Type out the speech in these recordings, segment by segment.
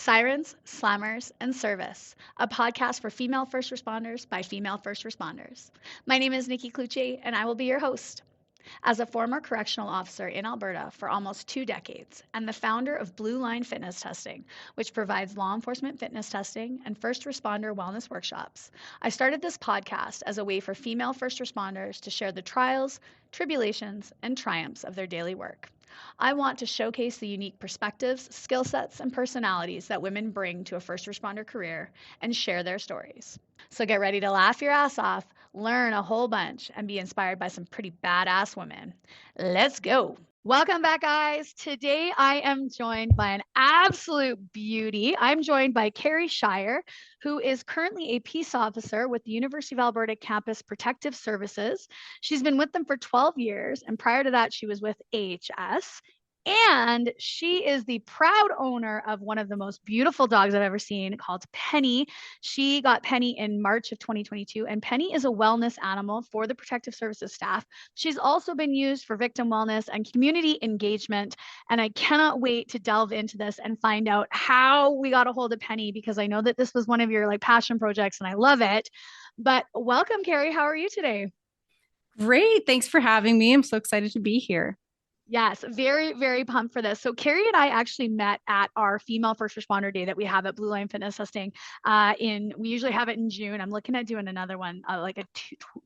Sirens, Slammers, and Service, a podcast for female first responders by female first responders. My name is Nikki Clucci, and I will be your host. As a former correctional officer in Alberta for almost 2 decades and the founder of Blue Line Fitness Testing, which provides law enforcement fitness testing and first responder wellness workshops, I started this podcast as a way for female first responders to share the trials, tribulations, and triumphs of their daily work. I want to showcase the unique perspectives, skill sets, and personalities that women bring to a first responder career and share their stories. So get ready to laugh your ass off, learn a whole bunch, and be inspired by some pretty badass women. Let's go. Welcome back, guys. Today I am joined by an absolute beauty. I'm joined by Kerri Shier, who is currently a peace officer with the University of Alberta Campus Protective Services. She's been with them for 12 years, and prior to that, she was with AHS. And she is the proud owner of one of the most beautiful dogs I've ever seen called Penny. She got Penny in March of 2022, and Penny is a wellness animal for the protective services staff. She's also been used for victim wellness and community engagement. And I cannot wait to delve into this and find out how we got a hold of Penny, because I know that this was one of your passion projects and I love it. But welcome, Kerri. How are you today? Great. Thanks for having me. I'm so excited to be here. Yes, very, very pumped for this. So Kerri and I actually met at our female first responder day that we have at Blue Line Fitness Testing. We usually have it in June. I'm looking at doing another one, like a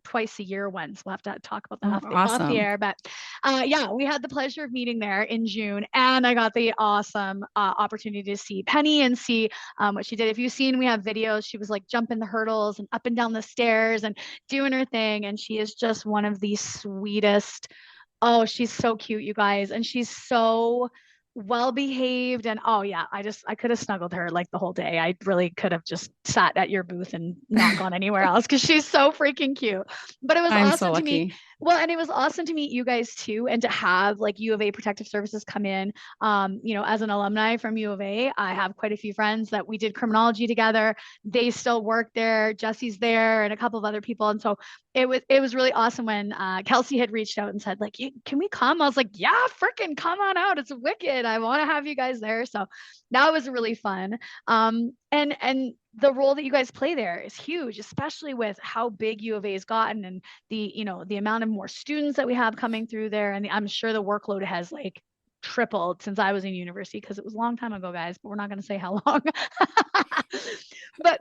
twice a year one. So we'll have to talk about that off the air. But yeah, we had the pleasure of meeting there in June, and I got the awesome opportunity to see Penny and see what she did. If you've seen, we have videos. She was like jumping the hurdles and up and down the stairs and doing her thing. And she is just one of the sweetest. Oh, she's so cute, you guys. And she's so well behaved. And oh yeah, I could have snuggled her like the whole day. I really could have just sat at your booth and not gone anywhere else because she's so freaking cute. But it was I'm awesome so to lucky. meet. Well, and it was awesome to meet you guys too, and to have like U of A Protective Services come in. As an alumni from U of A, I have quite a few friends that we did criminology together. They still work there. Jesse's there, and a couple of other people. And so it was really awesome when Kelsey had reached out and said like, can we come? I was like, yeah, freaking come on out. It's wicked. I want to have you guys there. So that was really fun. And the role that you guys play there is huge, especially with how big U of A has gotten, and the amount of more students that we have coming through there. And I'm sure the workload has like tripled since I was in university, because it was a long time ago, guys, but we're not going to say how long. But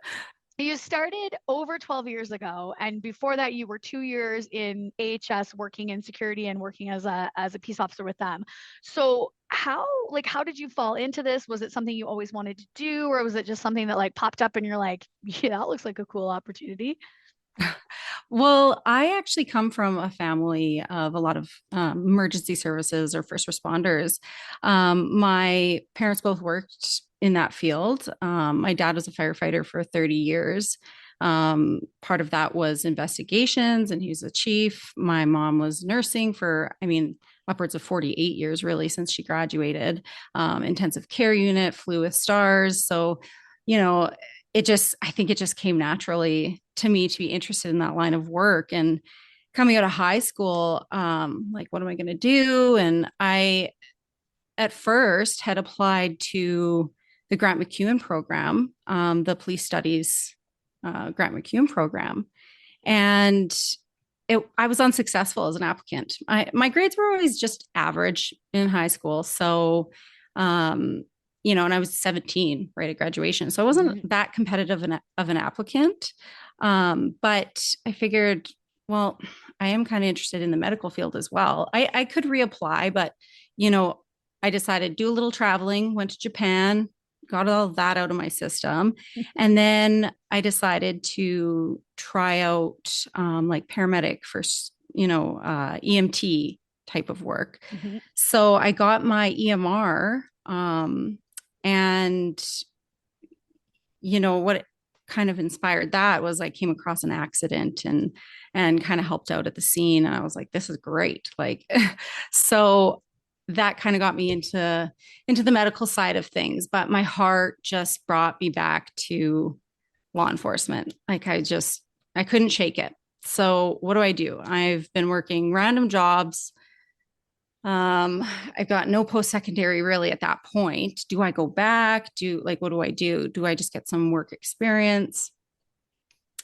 you started over 12 years ago, and before that you were 2 years in AHS working in security and working as a peace officer with them. So how did you fall into this? Was it something you always wanted to do, or was it just something that like popped up and you're like, yeah, that looks like a cool opportunity? Well, I actually come from a family of a lot of emergency services or first responders. My parents both worked in that field. My dad was a firefighter for 30 years. Part of that was investigations, and he was the chief. My mom was nursing for, I mean, upwards of 48 years, really, since she graduated. Intensive care unit, flew with stars. So, you know, I think it just came naturally to me to be interested in that line of work. And coming out of high school, like, what am I going to do? And I, at first, had applied to the Grant MacEwan program, the police studies Grant MacEwan program. And I was unsuccessful as an applicant. My grades were always just average in high school. So, and I was 17 right at graduation. So I wasn't that competitive of an applicant. But I figured, well, I am kind of interested in the medical field as well. I could reapply, but, I decided to do a little traveling, went to Japan, got all that out of my system. And then I decided to try out like paramedic for, EMT type of work. Mm-hmm. So I got my EMR, and what kind of inspired that was I came across an accident and kind of helped out at the scene. And I was like, this is great. Like, so that kind of got me into the medical side of things, but my heart just brought me back to law enforcement. Like I couldn't shake it. So what do? I've been working random jobs I got no post-secondary really at that point. Do I go back? What do I do? Do I just get some work experience?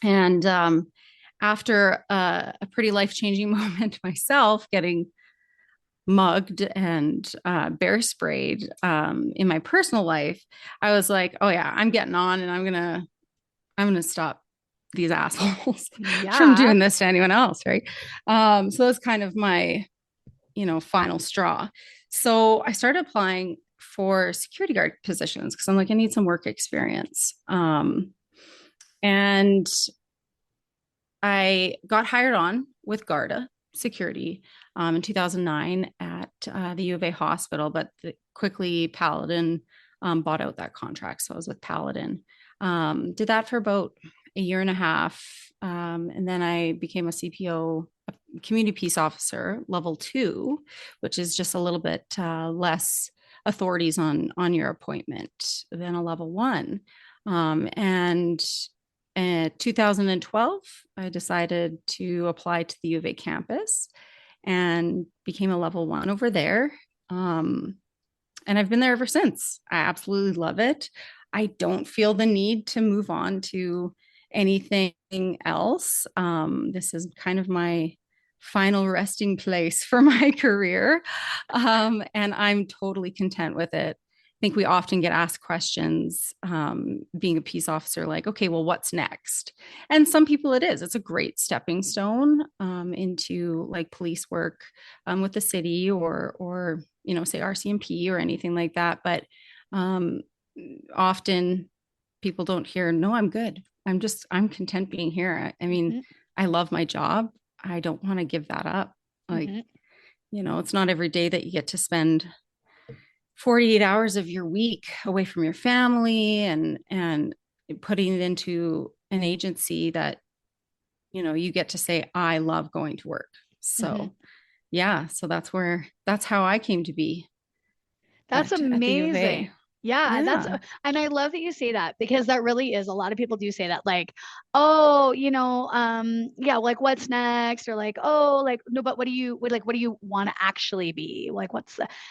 And after a pretty life-changing moment myself, getting mugged and bear sprayed in my personal life, I was like, oh yeah, I'm getting on and I'm gonna stop these assholes from Yeah. doing this to anyone else, right? So that's kind of my, final straw. So I started applying for security guard positions because I'm like, I need some work experience. And I got hired on with Garda Security in 2009 at the U of A hospital, but quickly Paladin bought out that contract. So I was with Paladin. Did that for about a year and a half. And then I became a CPO, a community peace officer, level 2, which is just a little bit less authorities on your appointment than a level 1. And in 2012, I decided to apply to the U of A campus and became a level 1 over there. And I've been there ever since. I absolutely love it. I don't feel the need to move on to anything else. This is kind of my final resting place for my career. And I'm totally content with it. I think we often get asked questions, being a peace officer, like, okay, well, what's next? And some people it is. It's a great stepping stone into like police work with the city or say RCMP or anything like that. But um, often people don't hear, no, I'm good. I'm content being here. I mean, Mm-hmm. I love my job. I don't want to give that up. Like, Mm-hmm. it's not every day that you get to spend 48 hours of your week away from your family and putting it into an agency that, you get to say, I love going to work. Mm-hmm. So yeah, so that's how I came to be That's at the U of amazing. A. Yeah, Yeah. and I love that you say that because that really is a lot of people do say that like, oh, yeah, like what's next? Or like, oh, like no, but what do you want to actually be? Like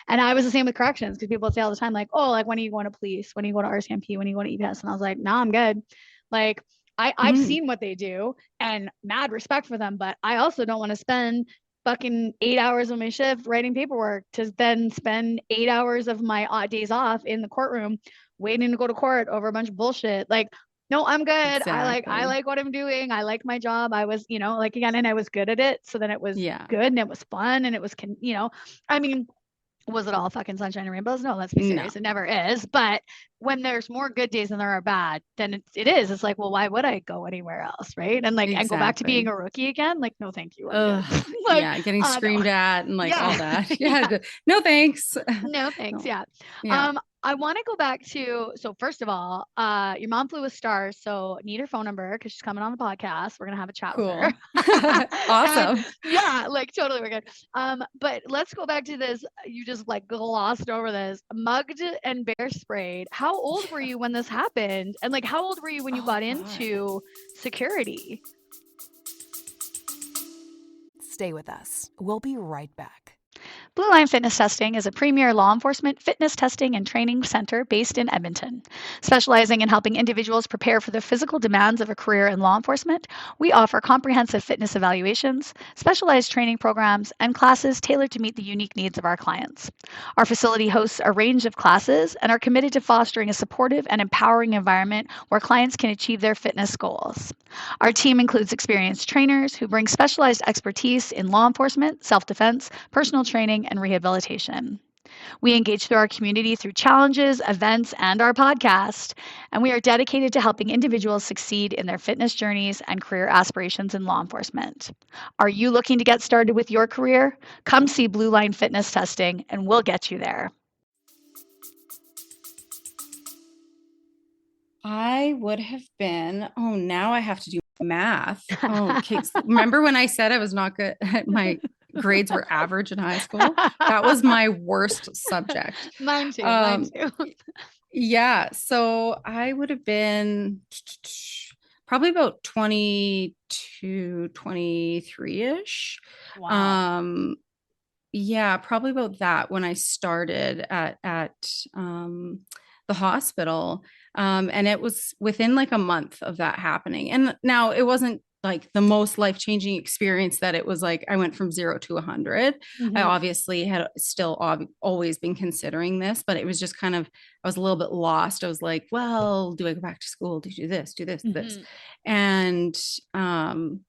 and I was the same with corrections because people say all the time, like, oh, like when are you going to police? When are you going to RCMP? When are you going to EPS? And I was like, no, I'm good. Like I've Mhm. seen what they do and mad respect for them, but I also don't want to spend fucking 8 hours of my shift writing paperwork to then spend 8 hours of my odd days off in the courtroom waiting to go to court over a bunch of bullshit. Like, no, I'm good. I Exactly. like what I'm doing. I like my job. I was, like again, and I was good at it. So then it was Yeah. good and it was fun and it was I mean, was it all fucking sunshine and rainbows? No, let's be No. serious. It never is. But when there's more good days than there are bad, then it is. It's like, well, why would I go anywhere else? Right. And like, and go back to being Exactly. a rookie again. Like, no, thank you. I'm good. Ugh, Like, yeah, getting no. screamed at and like all Yeah. that. Yeah. Yeah. No, thanks. No, thanks. No. Yeah. Yeah. I want to go back to so first of all, your mom flew with stars, so need her phone number because she's coming on the podcast. We're gonna have a chat with her. Cool. And Awesome. yeah, like totally we're good. But let's go back to this. You just like glossed over this. Mugged and bear sprayed. How old were Yeah. you when this happened? And like how old were you when you Oh got God. into security? Stay with us. We'll be right back. Blue Line Fitness Testing is a premier law enforcement fitness testing and training center based in Edmonton. Specializing in helping individuals prepare for the physical demands of a career in law enforcement, we offer comprehensive fitness evaluations, specialized training programs, and classes tailored to meet the unique needs of our clients. Our facility hosts a range of classes and are committed to fostering a supportive and empowering environment where clients can achieve their fitness goals. Our team includes experienced trainers who bring specialized expertise in law enforcement, self-defense, personal training, and rehabilitation. We engage through our community through challenges, events, and our podcast, and we are dedicated to helping individuals succeed in their fitness journeys and career aspirations in law enforcement. Are you looking to get started with your career? Come see Blue Line Fitness Testing, and we'll get you there. I would have been, oh, now I have to do math. Oh, okay. Remember when I said I was not good at my grades were average in high school? That was my worst subject. Mine too. Mine Um, too. yeah. So I would have been probably about 22, 23-ish. Wow. Um, yeah, probably about that when I started at the hospital. And it was within like a month of that happening. And now it wasn't like the most life-changing experience that it was like I went from 0 to 100. I Mm-hmm. obviously had still always been considering this, but it was just kind of, I was a little bit lost. I was like, well, do I go back to school? Do you do this, do this, do this? Mm-hmm. And um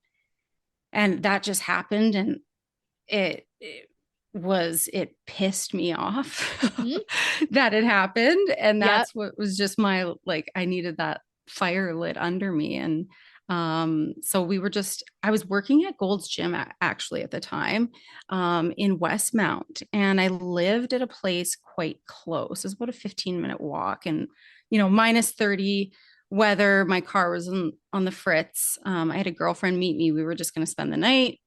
and that just happened, and it was, it pissed me off Mm-hmm. that it happened. And Yep. that's what was just my, like, I needed that fire lit under me. And so I was working at Gold's Gym actually at the time, in Westmount, and I lived at a place quite close. It was about a 15-minute walk, and minus 30 weather. My car was on the fritz. I had a girlfriend meet me. We were just going to spend the night,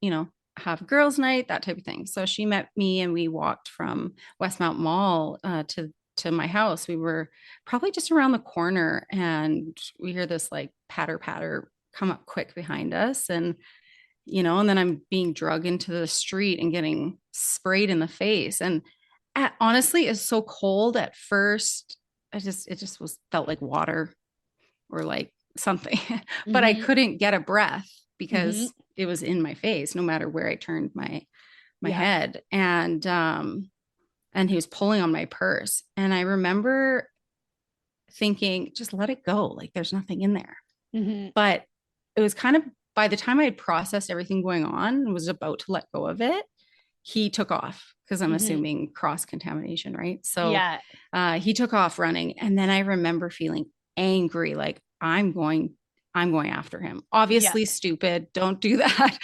have girls' night, that type of thing. So she met me, and we walked from Westmount Mall to my house. We were probably just around the corner, and we hear this like patter patter come up quick behind us, and then I'm being drugged into the street and getting sprayed in the face. And honestly, it's so cold at first. It just felt like water or like something, but I Mm-hmm. couldn't get a breath Mm-hmm. because it was in my face no matter where I turned my Yeah. head. And he was pulling on my purse, and I remember thinking, just let it go, like there's nothing in there. Mm-hmm. But it was kind of, by the time I had processed everything going on and was about to let go of it, he took off, because I'm Mm-hmm. assuming cross contamination, right? So Yeah. he took off running, and then I remember feeling angry, like I'm going after him. Yeah. Obviously stupid. Don't do that.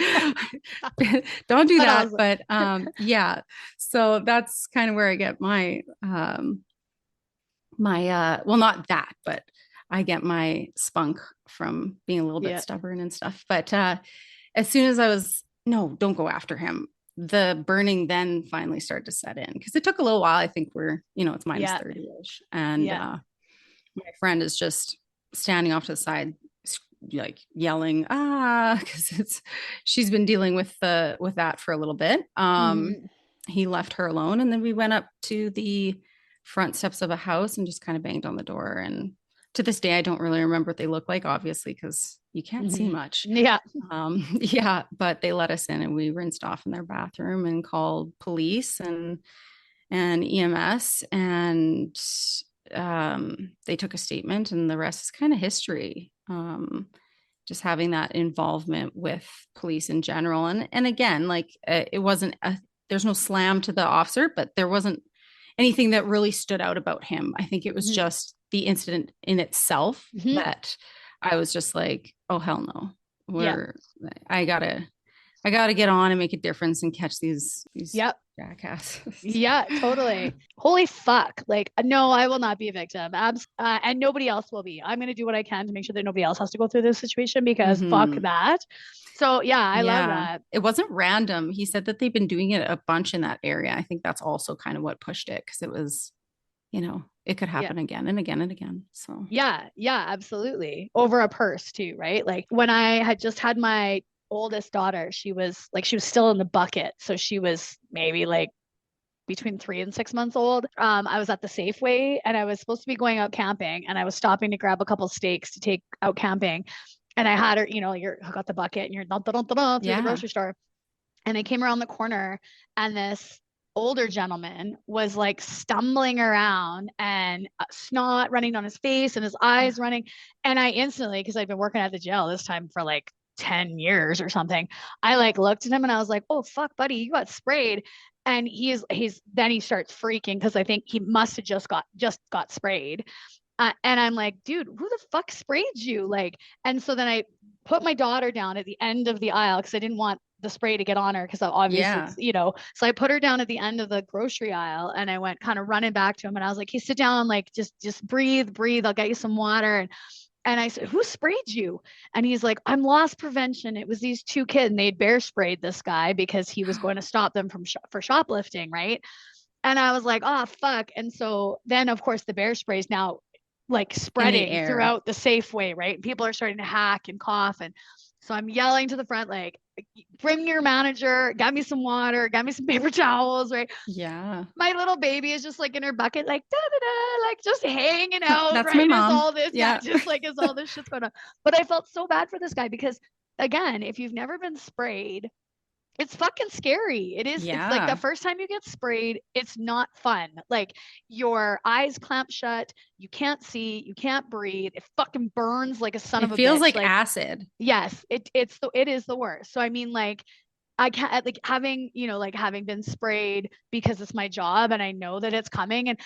Don't do But that. also, But yeah. So that's kind of where I get my well, not that, but I get my spunk from being a little bit yeah. stubborn and stuff. But as soon as I was, no, don't go after him, the burning then finally started to set in, because it took a little while. I think it's minus Yeah. 30-ish. And Yeah. my friend is just standing off to the side, like yelling, because she's been dealing with that for a little bit. Mm-hmm. He left her alone, and then we went up to the front steps of a house and just kind of banged on the door. And to this day, I don't really remember what they look like, obviously, because you can't see much. Mm-hmm. Yeah. Yeah, but they let us in, and we rinsed off in their bathroom and called police and EMS, and they took a statement, and the rest is kind of history. Just having that involvement with police in general, and again, like it wasn't there's no slam to the officer, but there wasn't anything that really stood out about him. I think it was Mm-hmm. just the incident in itself Mm-hmm. that I was just like, oh hell no, Yeah. I gotta get on and make a difference and catch these Yep. jackasses. Yeah, totally. Holy fuck. Like, no, I will not be a victim. And nobody else will be. I'm going to do what I can to make sure that nobody else has to go through this situation, because fuck Mm-hmm. that. So, yeah, I love Yeah, that. it wasn't random. He said that they've been doing it a bunch in that area. I think that's also kind of what pushed it, because it was, it could Yeah. happen again and again and again. So Yeah. Yeah, absolutely. Over a purse, too, right? Like, when I had just had my oldest daughter, she was still in the bucket. So she was maybe like between 3 and 6 months old. I was at the Safeway, and I was supposed to be going out camping, and I was stopping to grab a couple steaks to take out camping. And I had her, you're got the bucket, and you're dun, dun, dun, dun, dun, through the yeah, grocery store. And I came around the corner, and this older gentleman was like stumbling around, and snot running down his face and his eyes running. And I instantly, because I've been working at the jail this time for like 10 years or something, I like looked at him, and I was like, oh fuck, buddy, you got sprayed. And then he starts freaking, because I think he must have just got sprayed. And I'm like, dude, who the fuck sprayed you? Like, and so then I put my daughter down at the end of the aisle, because I didn't want the spray to get on her, because obviously, yeah, so I put her down at the end of the grocery aisle, and I went kind of running back to him, and I was like, hey, sit down, like, just breathe, I'll get you some water. And I said, who sprayed you? And he's like, I'm loss prevention. It was these two kids, and they'd bear sprayed this guy because he was going to stop them for shoplifting, right? And I was like, oh fuck. And so then, of course, the bear spray is now like in the spreading air. throughout the Safeway, right? People are starting to hack and cough. And so I'm yelling to the front, like, bring your manager, get me some water, get me some paper towels, right? Yeah. My little baby is just like in her bucket, like da da da, like just hanging out, That's right? my As mom. all this, Yeah. just like as all this shit's going on. But I felt so bad for this guy because, again, if you've never been sprayed, it's fucking scary. It is. It's like the Yeah. first time you get sprayed, it's not fun. Like your eyes clamp shut, you can't see, you can't breathe. It fucking burns like a son of It a feels bitch. like acid. Yes, it is the worst. So I mean, like I can't, like, having, like having been sprayed because it's my job and I know that it's coming, and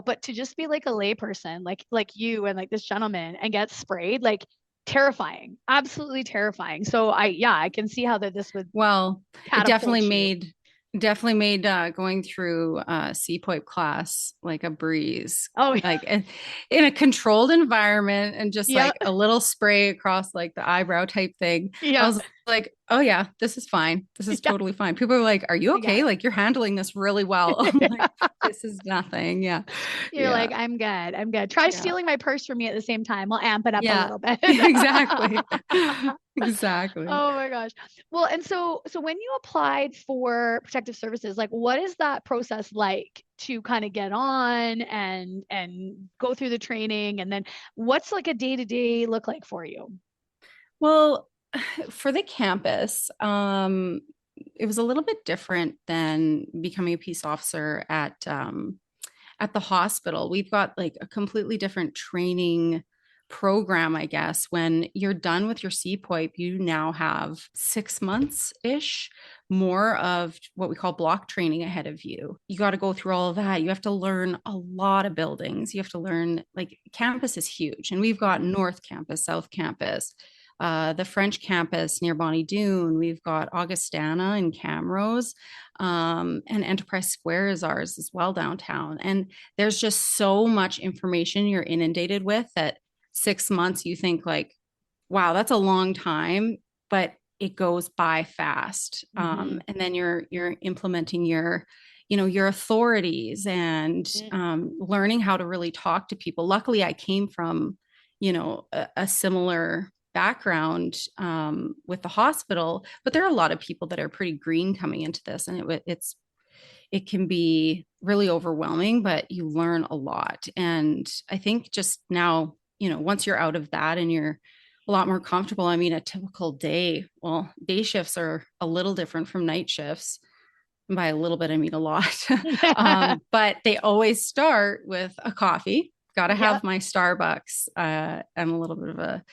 but to just be like a layperson, like you and like this gentleman, and get sprayed, like, terrifying, absolutely terrifying. So I can see how that this would Well, it catapult you. definitely made going through CPOIP class like a breeze. Oh Like in a controlled environment and just yeah, like a little spray across like the eyebrow type thing. I yeah, was like, oh yeah, this is fine. This is yeah, totally fine. People are like, are you okay? yeah. Like you're handling this really well. I'm like, this is nothing. Yeah. You're Yeah. like, I'm good. I'm good. Try Yeah. stealing my purse from me at the same time. We'll amp it up a Yeah. little bit. Exactly. Exactly. Oh my gosh. Well, and so when you applied for protective services, like what is that process like to kind of get on and go through the training, and then what's like a day-to-day look like for you? Well, for the campus, it was a little bit different than becoming a peace officer at the hospital. We've got like a completely different training program, I guess. When you're done with your CPOIP, you now have 6 months ish more of what we call block training ahead of you. You got to go through all of that. You have to learn a lot of buildings. You have to learn, like, campus is huge, and we've got North Campus, South Campus. The French campus near Bonnie Doon. We've got Augustana and Camrose, and Enterprise Square is ours as well downtown. And there's just so much information you're inundated with that 6 months you think like, wow, that's a long time, but it goes by fast. And then you're implementing your authorities and learning how to really talk to people. Luckily, I came from a similar background with the hospital, but there are a lot of people that are pretty green coming into this, and it can be really overwhelming, but you learn a lot. And I think just now, once you're out of that and you're a lot more comfortable, I mean, a typical day, well, day shifts are a little different from night shifts. And by a little bit, I mean a lot. But they always start with a coffee. Got to Yeah. have my Starbucks. I'm a little bit of a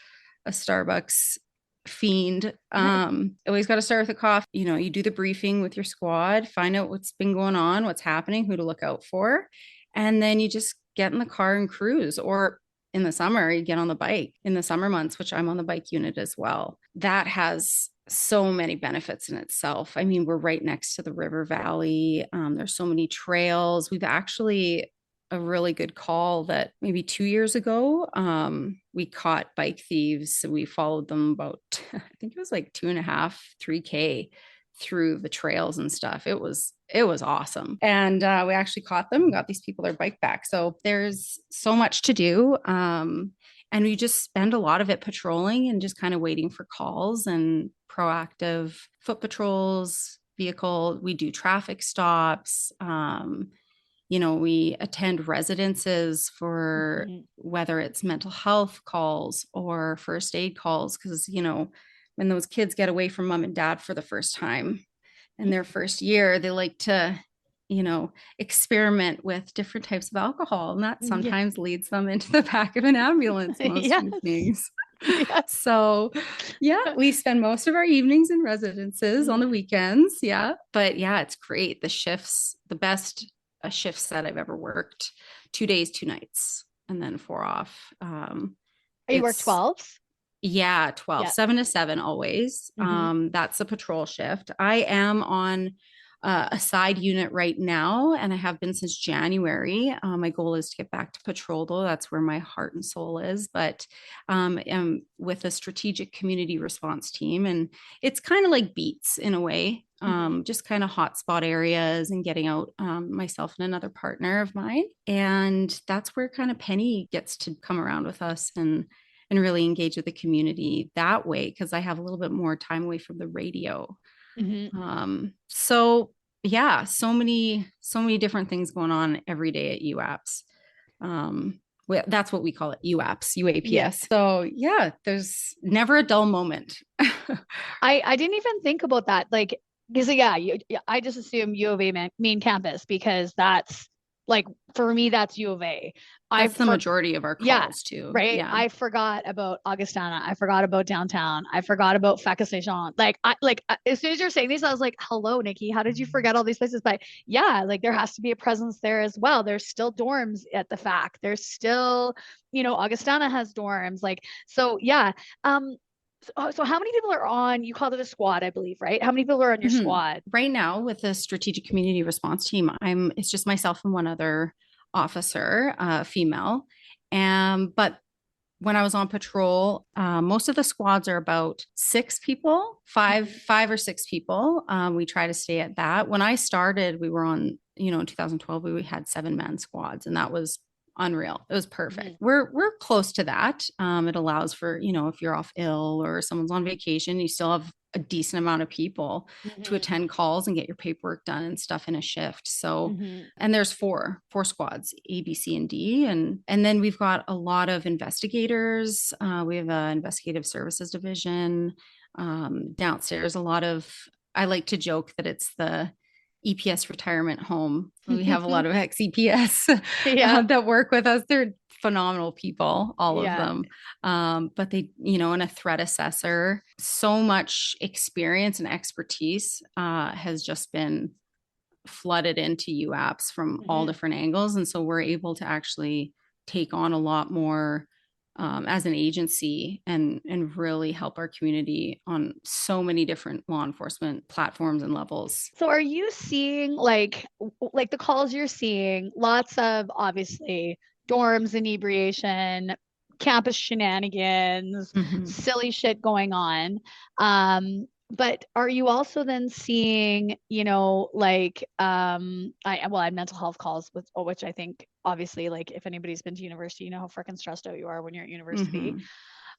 Starbucks fiend. Always got to start with a coffee. You do the briefing with your squad, find out what's been going on, what's happening, who to look out for. And then you just get in the car and cruise. Or in the summer, you get on the bike in the summer months, which I'm on the bike unit as well. That has so many benefits in itself. I mean, we're right next to the river valley. There's so many trails. We've actually a really good call that maybe 2 years ago, we caught bike thieves. So we followed them about, I think it was like 2.5, 3K through the trails and stuff. It was awesome. And we actually caught them and got these people their bike back. So there's so much to do. And we just spend a lot of it patrolling and just kind of waiting for calls and proactive foot patrols, vehicle. We do traffic stops. We attend residences for whether it's mental health calls or first aid calls, because, when those kids get away from mom and dad for the first time in their first year, they like to, experiment with different types of alcohol. And that sometimes leads them into the back of an ambulance most Yes. evenings. Yes. So, yeah, we spend most of our evenings in residences on the weekends. Yeah. But yeah, it's great. The shifts, the best shifts that I've ever worked, 2 days, 2 nights, and then 4 off. You work 12s? Yeah, 12, Yeah. 7 to 7 always. That's a patrol shift. I am on a side unit right now, and I have been since January. My goal is to get back to patrol, though. That's where my heart and soul is. But I'm with a strategic community response team, and it's kind of like beats in a way, just kind of hotspot areas and getting out, myself and another partner of mine. And that's where kind of Penny gets to come around with us and and really engage with the community that way, because I have a little bit more time away from the radio. So yeah, so many different things going on every day at UAPS. That's what we call it, UAPS, UAPS. Yeah. So yeah, there's never a dull moment. I didn't even think about that. Like, because I just assume U of A main campus because that's like for me that's U of A. That's the majority of our calls too. Right. Yeah. I forgot about Augustana. I forgot about downtown. I forgot about Feka Station. As soon as you're saying these, I was like, hello, Nikki, how did you forget all these places? But yeah, like there has to be a presence there as well. There's still dorms at the FAC. There's still, Augustana has dorms. Like, so yeah. So how many people are on, you called it a squad, I believe, right? How many people are on your squad? Right now with the strategic community response team, it's just myself and one other officer, female. But when I was on patrol, most of the squads are about 6 people, five or 6 people. We try to stay at that. When I started, we were on, in 2012, we had 7-man squads, and that was unreal. It was perfect. We're close to that. It allows for, if you're off ill or someone's on vacation, you still have a decent amount of people to attend calls and get your paperwork done and stuff in a shift. So, and there's four squads, A, B, C, and D. And then we've got a lot of investigators. We have an investigative services division. Downstairs, I like to joke that it's the EPS retirement home. We have a lot of ex-EPS that work with us. They're phenomenal people, all of them. But they, and a threat assessor, so much experience and expertise has just been flooded into UAPS from all different angles. And so we're able to actually take on a lot more as an agency and really help our community on so many different law enforcement platforms and levels. So are you seeing like the calls you're seeing, lots of obviously dorms, inebriation, campus shenanigans, silly shit going on. But are you also then seeing, I have mental health calls which I think obviously, like if anybody's been to university, you know how freaking stressed out you are when you're at university.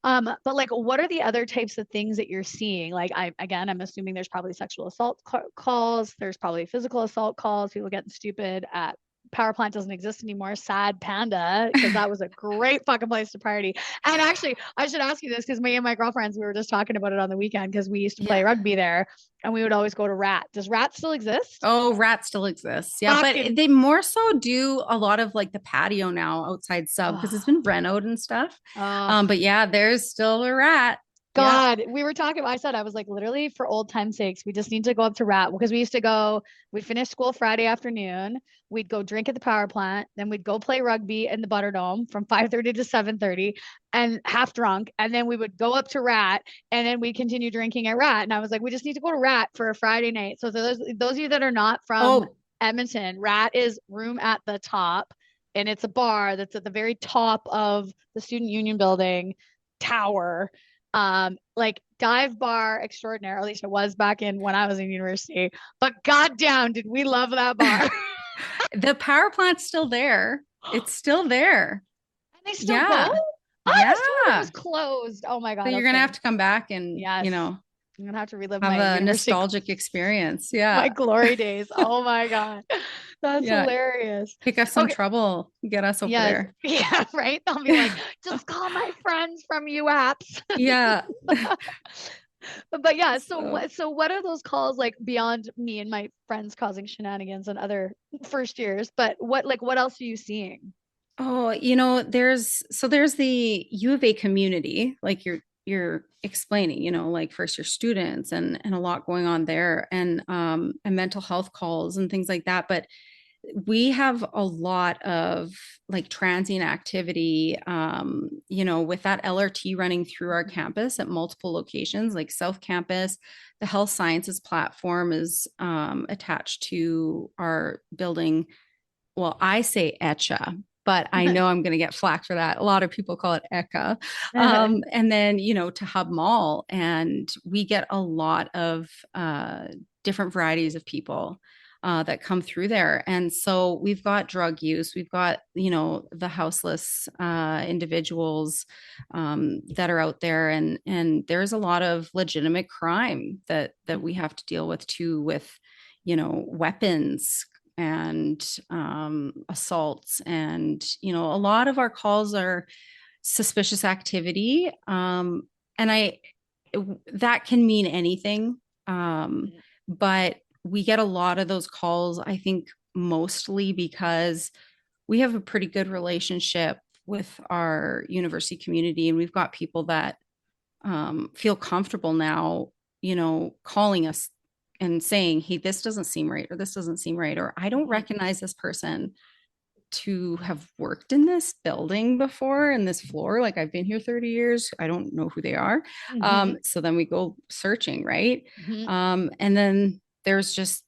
But like, what are the other types of things that you're seeing? Like, I'm assuming there's probably sexual assault calls. There's probably physical assault calls. People getting stupid at power plant doesn't exist anymore. Sad panda, because that was a great fucking place to party. And actually, I should ask you this because me and my girlfriends, we were just talking about it on the weekend because we used to play rugby there and we would always go to Rat. Does Rat still exist? Oh, Rat still exists. Yeah. But they more so do a lot of like the patio now outside sub because it's been renoed and stuff. But yeah, there's still a Rat. God, we were talking. I was like, literally for old time's sakes, we just need to go up to Rat because we used to go, we'd finish school Friday afternoon. We'd go drink at the power plant. Then we'd go play rugby in the Butterdome from 5:30 to 7:30 and half drunk. And then we would go up to Rat and then we'd continue drinking at Rat. And I was like, we just need to go to Rat for a Friday night. So those of you that are not from Edmonton, Rat is room at the top. And it's a bar that's at the very top of the Student Union building tower. Like dive bar extraordinaire, or at least it was back when I was in university. But goddamn, did we love that bar? The power plant's still there. It's still there. And they still go? It was closed. Oh my God. So you're gonna have to come back and I'm gonna have to relive a nostalgic experience. Yeah. My glory days. Oh my God. That's hilarious. Pick up some trouble. Get us over there. Yeah, right. I'll be like, just call my friends from UAPS. Yeah. But yeah, so what are those calls like beyond me and my friends causing shenanigans and other first years? But what else are you seeing? Oh, there's the U of A community, like you're explaining, like first year students and a lot going on there and mental health calls and things like that. But we have a lot of like transient activity, with that LRT running through our campus at multiple locations, like South Campus. The health sciences platform is attached to our building. Well, I say ECHA, but I know I'm going to get flack for that. A lot of people call it ECHA. And then, to Hub Mall. And we get a lot of different varieties of people. that come through there. And so we've got drug use, we've got, the houseless individuals that are out there, and there's a lot of legitimate crime that we have to deal with too, with, weapons and assaults, and a lot of our calls are suspicious activity, and that can mean anything, but we get a lot of those calls, I think, mostly because we have a pretty good relationship with our university community, and we've got people that feel comfortable now, calling us and saying, hey, this doesn't seem right, or this doesn't seem right, or I don't recognize this person to have worked in this building before, in this floor. Like, I've been here 30 years. I don't know who they are. So then we go searching, right? And then there's just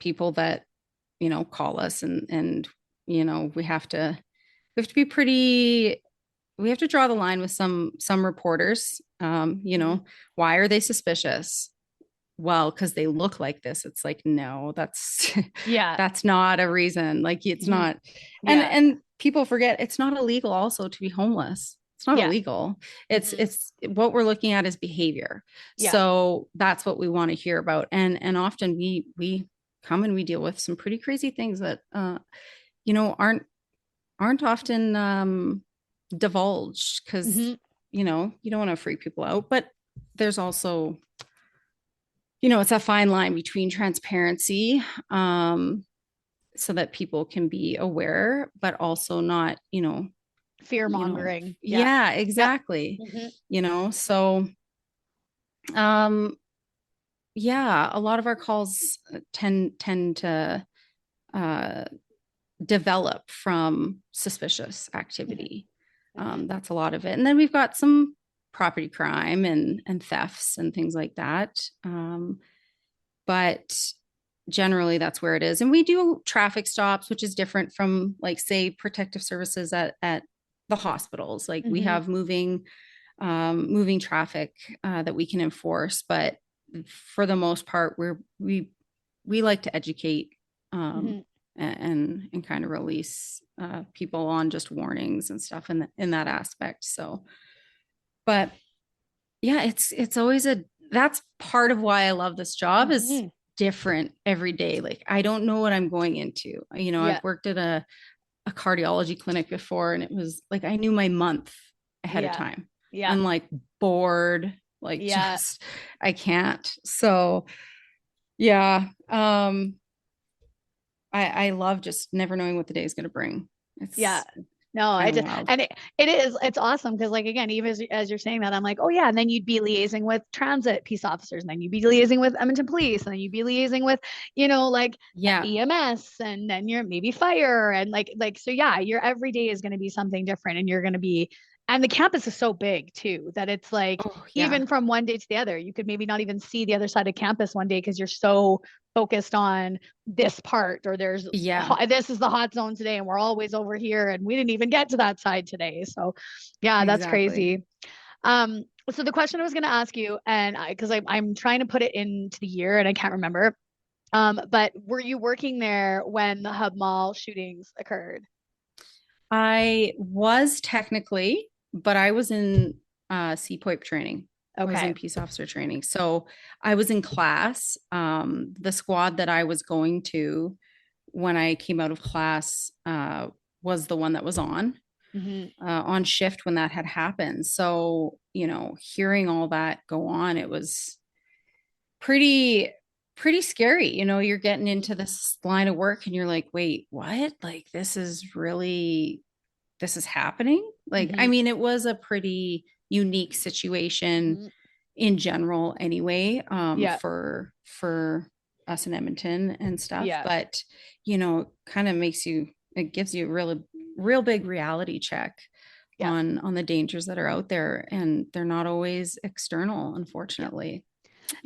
people that, call us, and we have to be pretty, we have to draw the line with some reporters. Why are they suspicious? Well, because they look like this. It's like, no, that's that's not a reason. Like, it's not. And people forget it's not illegal also to be homeless. It's not illegal. It's what we're looking at is behavior. So that's what we want to hear about. And often we come and we deal with some pretty crazy things that aren't often divulged, because you don't want to freak people out. But there's also, it's a fine line between transparency, so that people can be aware, but also not, fear mongering. Yeah, exactly. So, a lot of our calls tend to develop from suspicious activity. That's a lot of it. And then we've got some property crime and thefts and things like that. But generally that's where it is. And we do traffic stops, which is different from, like, say, protective services at the hospitals. Like, we have moving traffic that we can enforce, but for the most part, we like to educate and kind of release people on just warnings and stuff in that aspect. So, but yeah, it's always that's part of why I love this job, is different every day. Like, I don't know what I'm going into. I've worked at a cardiology clinic before, and it was like, I knew my month ahead of time. I'm like bored, like, just, I can't. So I love just never knowing what the day is going to bring. It's No, it's awesome. Cause, like, again, even as you're saying that, I'm like, oh yeah. And then you'd be liaising with transit peace officers, and then you'd be liaising with Edmonton police, and then you'd be liaising with, EMS, and then you're maybe fire, and so your every day is going to be something different, and you're going to be, and the campus is so big too, that it's like, even from one day to the other, you could maybe not even see the other side of campus one day, because you're so focused on this part, or this is the hot zone today, and we're always over here, and we didn't even get to that side today. So that's crazy. So the question I was going to ask you, and because I'm trying to put it into the year and I can't remember, but were you working there when the Hub Mall shootings occurred? I was technically, but I was in CPOIP training. I was in peace officer training. So I was in class. The squad that I was going to when I came out of class was the one that was on shift when that had happened. So, hearing all that go on, it was pretty scary. You're getting into this line of work and you're like, wait, what? Like, this is happening. Like, I mean, it was a pretty unique situation in general anyway, for us in Edmonton and stuff. But, kind of it gives you a real big reality check on the dangers that are out there, and they're not always external, unfortunately.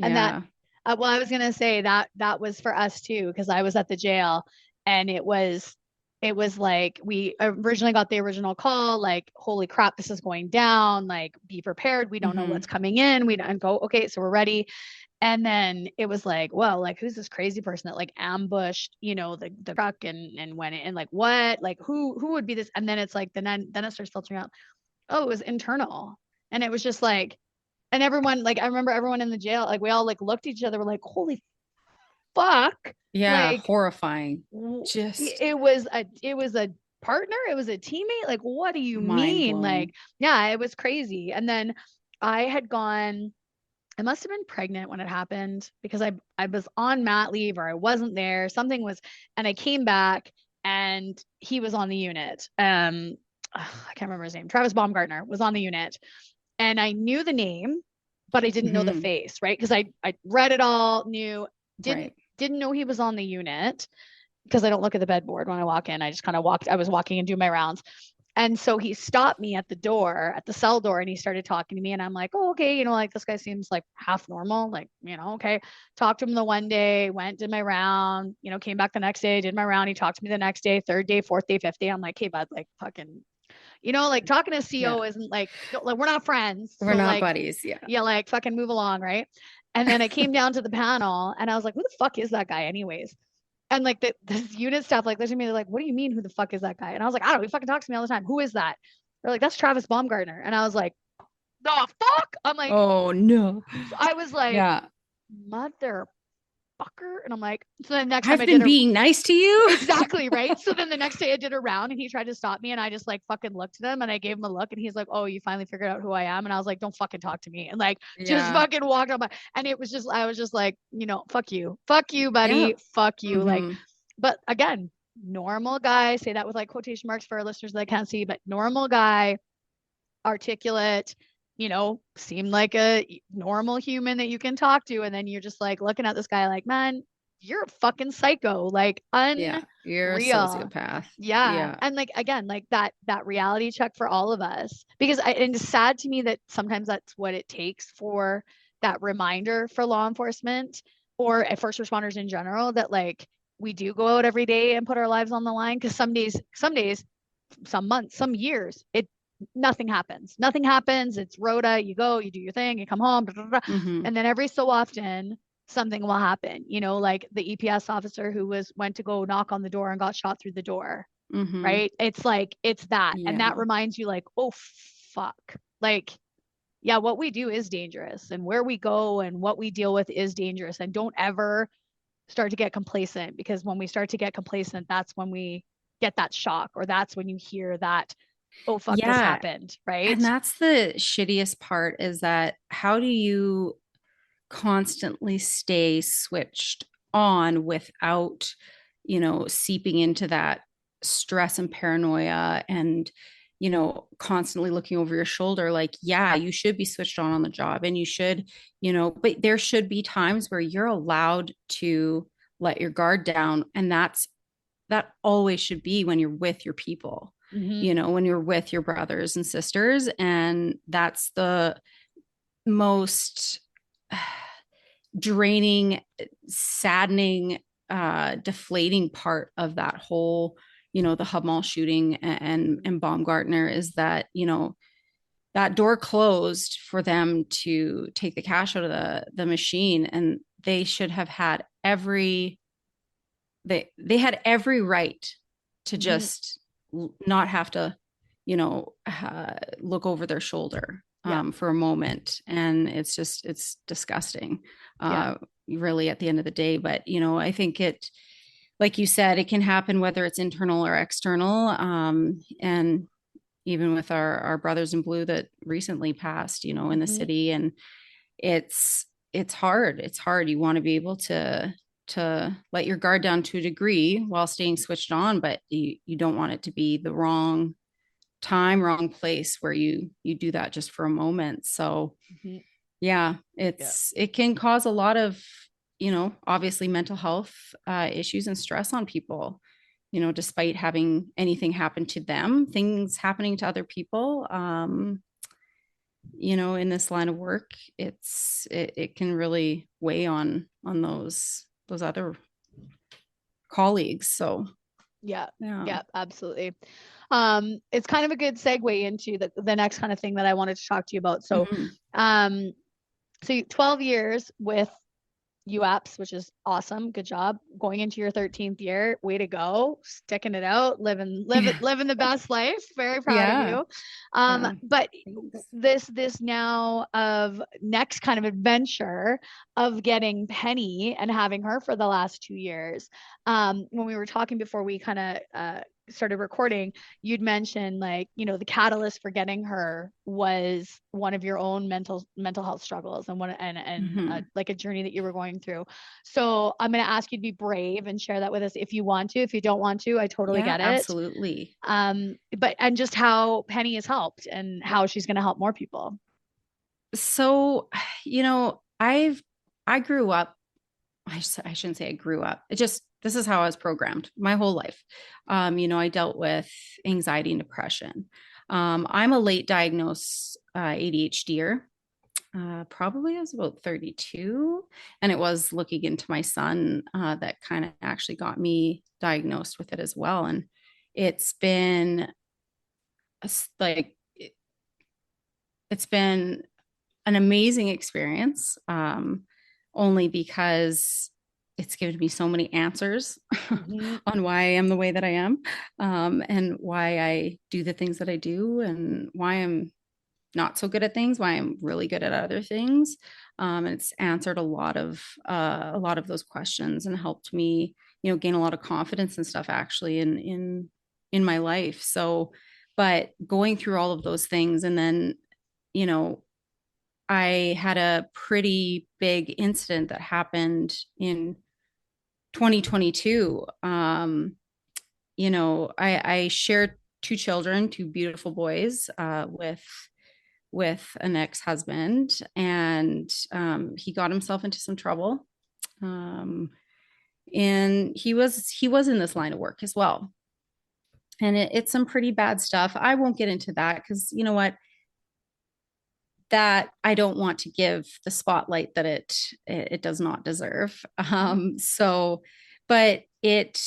And that, well, I was going to say that was for us too, because I was at the jail, and it was it was like, we originally got the original call, like, holy crap, this is going down, like, be prepared. We don't know what's coming in. We don't go, okay, so we're ready. And then it was like, well, like, who's this crazy person that like ambushed, the truck and went in, and like, what, like, who would be this? And then it's like, then it starts filtering out. Oh, it was internal. And it was just like, and everyone, like, I remember everyone in the jail, like, we all like looked at each other, we're like, holy fuck. Yeah, Like, horrifying. Just it was a partner, it was a teammate. Like, what do you mean? mind-blowing. Like, yeah, it was crazy. And then I must have been pregnant when it happened, because I was on mat leave, or I wasn't there. Something was, and I came back and he was on the unit. I can't remember his name. Travis Baumgartner was on the unit, and I knew the name, but I didn't know the face, right? Because I read it all, didn't know he was on the unit, because I don't look at the bedboard when I walk in. I just kind of I was walking and doing my rounds. And so he stopped me at the door, at the cell door, and he started talking to me. And I'm like, oh, okay, like, this guy seems like half normal, like, okay. Talked to him the one day, went, did my round, came back the next day, did my round. He talked to me the next day, third day, fourth day, fifth day. I'm like, hey, bud, like, fucking, like, talking to CO isn't like, we're not friends. We're so, not like, buddies. Yeah. Yeah, like, fucking move along, right? And then I came down to the panel, and I was like, who the fuck is that guy anyways? And like this unit staff, like, looked at me, they're like, what do you mean, who the fuck is that guy? And I was like, I don't know, he fucking talks to me all the time. Who is that? They're like, that's Travis Baumgartner. And I was like, the fuck? I'm like, oh no. I was like, yeah, motherfucker. And I'm like, so then next I've time I been did being nice to you. exactly, right? So then the next day I did a round, and he tried to stop me, and I just like fucking looked at him, and I gave him a look, and he's like, oh, you finally figured out who I am? And I was like, don't fucking talk to me. And like, just fucking walked on by. And it was just, I was just like, fuck you, buddy, fuck you. Like, but again, normal guy, say that with like quotation marks for our listeners that can't see, but normal guy, articulate, seemed like a normal human that you can talk to. And then you're just like looking at this guy like, man, you're a fucking psycho, like unreal. You're a sociopath. Yeah. And like, again, like that reality check for all of us, because and it's sad to me that sometimes that's what it takes for that reminder for law enforcement or first responders in general, that like, we do go out every day and put our lives on the line. Because some days, some months, some years, nothing happens. It's rota. You go, you do your thing, you come home, and then every so often something will happen. Like the EPS officer who went to go knock on the door and got shot through the door. Right? It's like, it's that, and that reminds you, like, oh fuck, like, yeah, what we do is dangerous, and where we go and what we deal with is dangerous. And don't ever start to get complacent, because when we start to get complacent, that's when we get that shock, or that's when you hear that, oh fuck, this happened, right? And that's the shittiest part, is that how do you constantly stay switched on without, seeping into that stress and paranoia and, constantly looking over your shoulder? Like, yeah, you should be switched on the job, and you should, but there should be times where you're allowed to let your guard down. And that always should be when you're with your people, when you're with your brothers and sisters. And that's the most draining, saddening, deflating part of that whole, the Hub Mall shooting and Baumgartner, is that, that door closed for them to take the cash out of the machine. And they should have had they had every right to just not have to, look over their shoulder for a moment. And it's disgusting, really, at the end of the day. But, I think it, like you said, it can happen whether it's internal or external. And even with our brothers in blue that recently passed, in the city, and it's hard. It's hard. You want to be able to let your guard down to a degree while staying switched on, but you don't want it to be the wrong time, wrong place where you do that just for a moment. So it can cause a lot of, obviously mental health issues and stress on people, despite having anything happen to them, things happening to other people. In this line of work, it can really weigh on those other colleagues. So Yeah. Yeah. Yeah, absolutely. It's kind of a good segue into the next kind of thing that I wanted to talk to you about. So, Mhm. so 12 years with UAPS, which is awesome. Good job. Going into your 13th year. Way to go. Sticking it out, living the best life. Very proud of Yeah. you. Yeah. But Thanks. this now of next kind of adventure of getting Penny and having her for the last 2 years. When we were talking before we kind of started recording, you'd mentioned, like, the catalyst for getting her was one of your own mental health struggles, and Mhm. like a journey that you were going through. So I'm going to ask you to be brave and share that with us if you want to. If you don't want to, I totally Yeah, get it. absolutely. But and just how Penny has helped and how she's going to help more people. So, I grew up, I shouldn't say I grew up. This is how I was programmed my whole life. I dealt with anxiety and depression. I'm a late diagnosed ADHDer. Probably I was about 32. And it was looking into my son that kind of actually got me diagnosed with it as well. And it's been like, it's been an amazing experience, only because it's given me so many answers Mm-hmm. on why I am the way that I am, and why I do the things that I do, and why I'm not so good at things, why I'm really good at other things. And it's answered a lot of those questions and helped me, gain a lot of confidence and stuff actually in my life. So, but going through all of those things, and then, you know, I had a pretty big incident that happened in 2022. I shared two children, two beautiful boys, with an ex-husband, and he got himself into some trouble. Um, and he was in this line of work as well. And it's some pretty bad stuff. I won't get into that because you know what, that I don't want to give the spotlight that it does not deserve. So, but it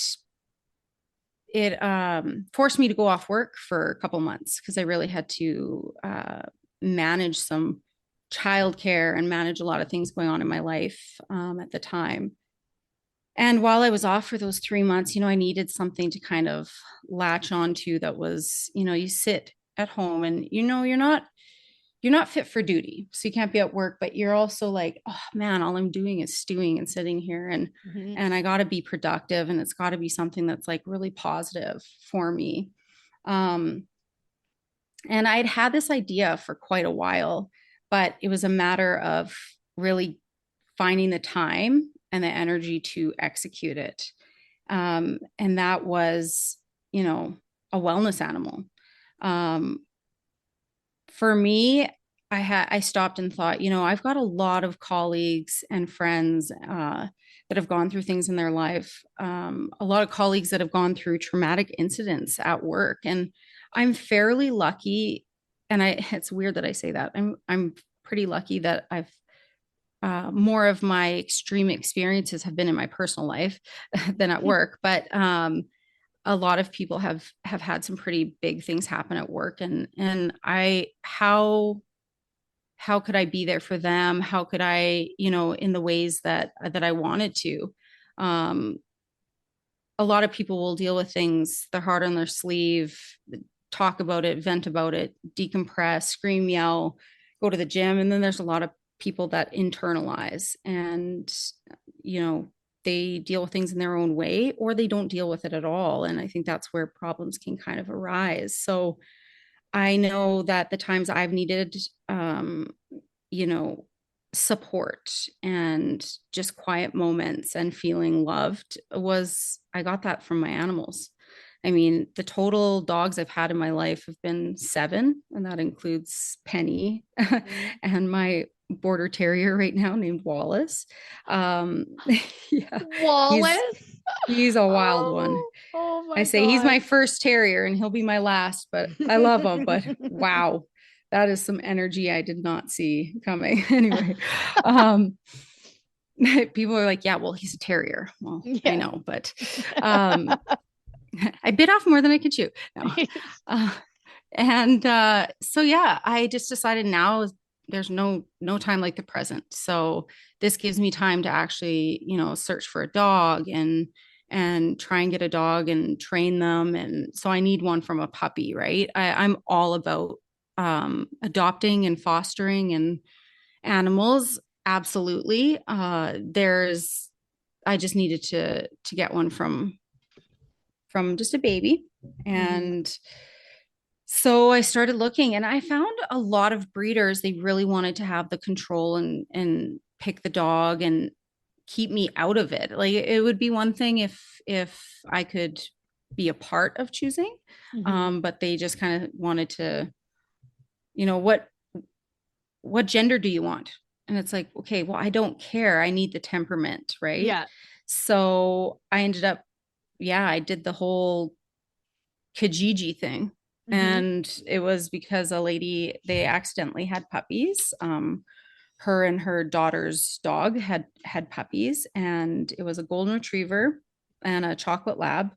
forced me to go off work for a couple months because I really had to manage some childcare and manage a lot of things going on in my life at the time. And while I was off for those 3 months, I needed something to kind of latch onto that was, you sit at home and you're not fit for duty. So you can't be at work, but you're also like, oh man, all I'm doing is stewing and sitting here, and Mm-hmm. and I got to be productive, and it's got to be something that's like really positive for me. Um and I'd had this idea for quite a while, but it was a matter of really finding the time and the energy to execute it. And that was, a wellness animal. Um, for me, I stopped and thought, I've got a lot of colleagues and friends that have gone through things in their life. A lot of colleagues that have gone through traumatic incidents at work, and I'm fairly lucky. And it's weird that I say that. I'm pretty lucky that I've more of my extreme experiences have been in my personal life than at work, but a lot of people have had some pretty big things happen at work, and I how could I be there for them? How could I, in the ways that I wanted to? Um, a lot of people will deal with things, their heart on their sleeve, talk about it, vent about it, decompress, scream, yell, go to the gym. And then there's a lot of people that internalize, and, you know, they deal with things in their own way, or they don't deal with it at all. And I think that's where problems can kind of arise. So I know that the times I've needed, you know, support and just quiet moments and feeling loved, I got that from my animals. I mean, the total dogs I've had in my life have been 7, and that includes Penny Mm-hmm. and my border terrier right now named Wallace. Um, yeah, he's Wallace. he's a wild one. Oh I my say he's God. my first terrier and he'll be my last, but I love him. But wow, that is some energy I did not see coming. Anyway, um, people are like, yeah, well, he's a terrier. Well, I Yeah. know, but um, I bit off more than I could chew. No. Uh, so yeah, I just decided now there's no time like the present. So this gives me time to actually, search for a dog and try and get a dog and train them. And so I need one from a puppy, right? I'm all about adopting and fostering and animals. Absolutely. I just needed to get one from just a baby. And so I started looking and I found a lot of breeders, they really wanted to have the control and pick the dog and keep me out of it. Like it would be one thing if I could be a part of choosing. But they just kind of wanted to, what gender do you want? And it's like, okay, well, I don't care. I need the temperament, right? Yeah. So I ended up, I did the whole Kijiji thing. And it was because a lady, they accidentally had puppies. Her and her daughter's dog had puppies, and it was a golden retriever and a chocolate lab.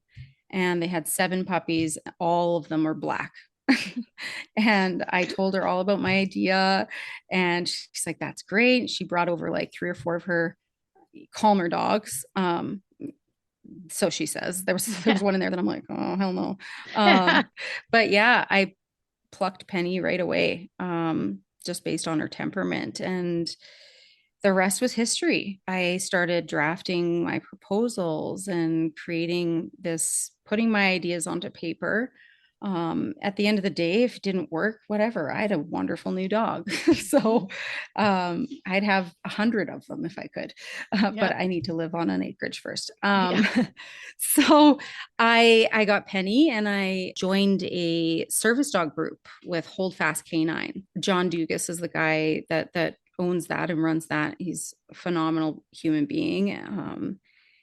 And they had 7 puppies. All of them were black. And I told her all about my idea. And she's like, that's great. She brought over like 3 or 4 of her calmer dogs. So she says there was one in there that I'm like, oh, hell no. But yeah, I plucked Penny right away, just based on her temperament. And the rest was history. I started drafting my proposals and putting my ideas onto paper. At the end of the day, if it didn't work, whatever, I had a wonderful new dog. So I'd have 100 of them if I could, but I need to live on an acreage first. So I got Penny and I joined a service dog group with Holdfast Canine. John Dugas is the guy that owns that and runs that. He's a phenomenal human being.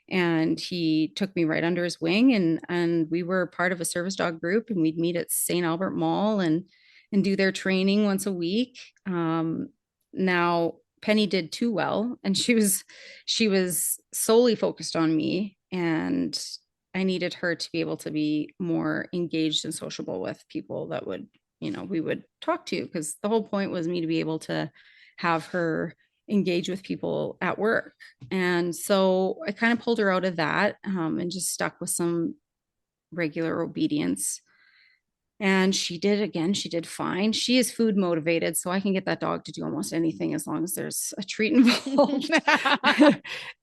And he took me right under his wing, and we were part of a service dog group, and we'd meet at St. Albert Mall and do their training once a week. Now Penny did too well, and she was solely focused on me, and I needed her to be able to be more engaged and sociable with people that would, we would talk to, because the whole point was me to be able to have her engage with people at work. And so I kind of pulled her out of that, and just stuck with some regular obedience. And she did fine. She is food motivated, so I can get that dog to do almost anything as long as there's a treat involved.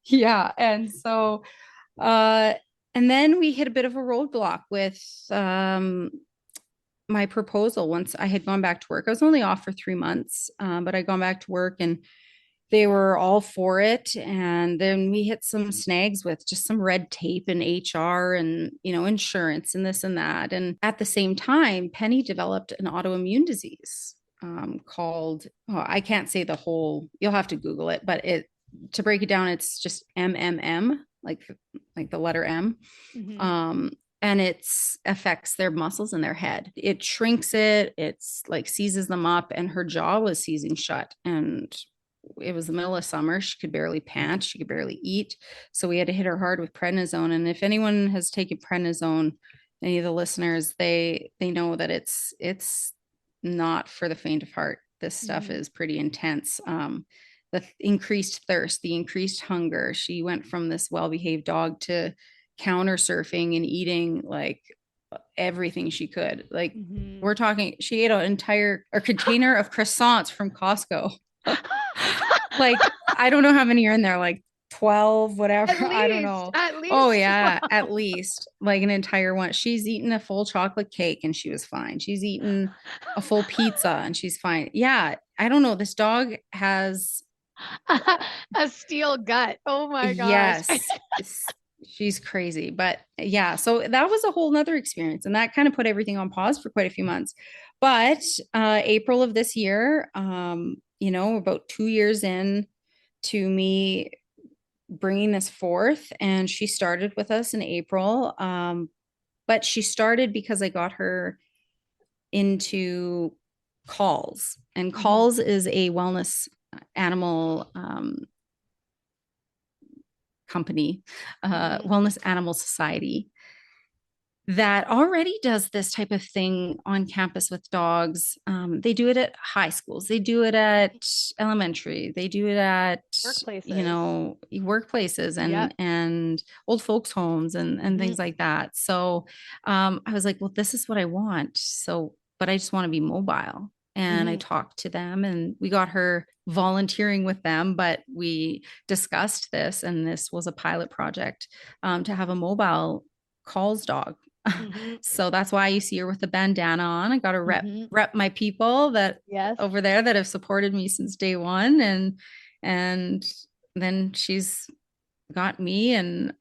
Yeah. And so, and then we hit a bit of a roadblock with my proposal. Once I had gone back to work, I was only off for 3 months, but I'd gone back to work and they were all for it. And then we hit some snags with just some red tape and HR and, insurance and this and that. And at the same time, Penny developed an autoimmune disease called, I can't say the whole, you'll have to Google it, but to break it down, it's just MMM, like the letter M. And it affects their muscles in their head. It shrinks it's like seizes them up, and her jaw was seizing shut. And it was the middle of summer. She could barely pant. She could barely eat. So we had to hit her hard with prednisone. And if anyone has taken prednisone, any of the listeners, they know that it's not for the faint of heart. This stuff is pretty intense. The increased thirst, the increased hunger. She went from this well-behaved dog to counter surfing and eating like everything she could. Like we're talking, she ate an entire container of croissants from Costco. Like, I don't know how many are in there, like 12, whatever. I don't know. At least. Oh yeah, at least like an entire one. She's eaten a full chocolate cake and she was fine. She's eaten a full pizza and she's fine. Yeah. I don't know. This dog has a steel gut. Oh my gosh. Yes. She's crazy. But yeah, so that was a whole nother experience. And that kind of put everything on pause for quite a few months. But April of this year, about 2 years in to me bringing this forth, and she started with us in April. But she started because I got her into Calls, and Calls is a wellness animal company, Wellness Animal Society. that already does this type of thing on campus with dogs. They do it at high schools. They do it at elementary. They do it at, Workplaces. workplaces Yeah. and old folks homes and things like that. So I was like, well, this is what I want. So, but I just want to be mobile. And I talked to them and we got her volunteering with them, but we discussed this, and this was a pilot project to have a mobile calls dog. So that's why you see her with the bandana on. I got to rep my people that over there that have supported me since day one. And then she's got me, and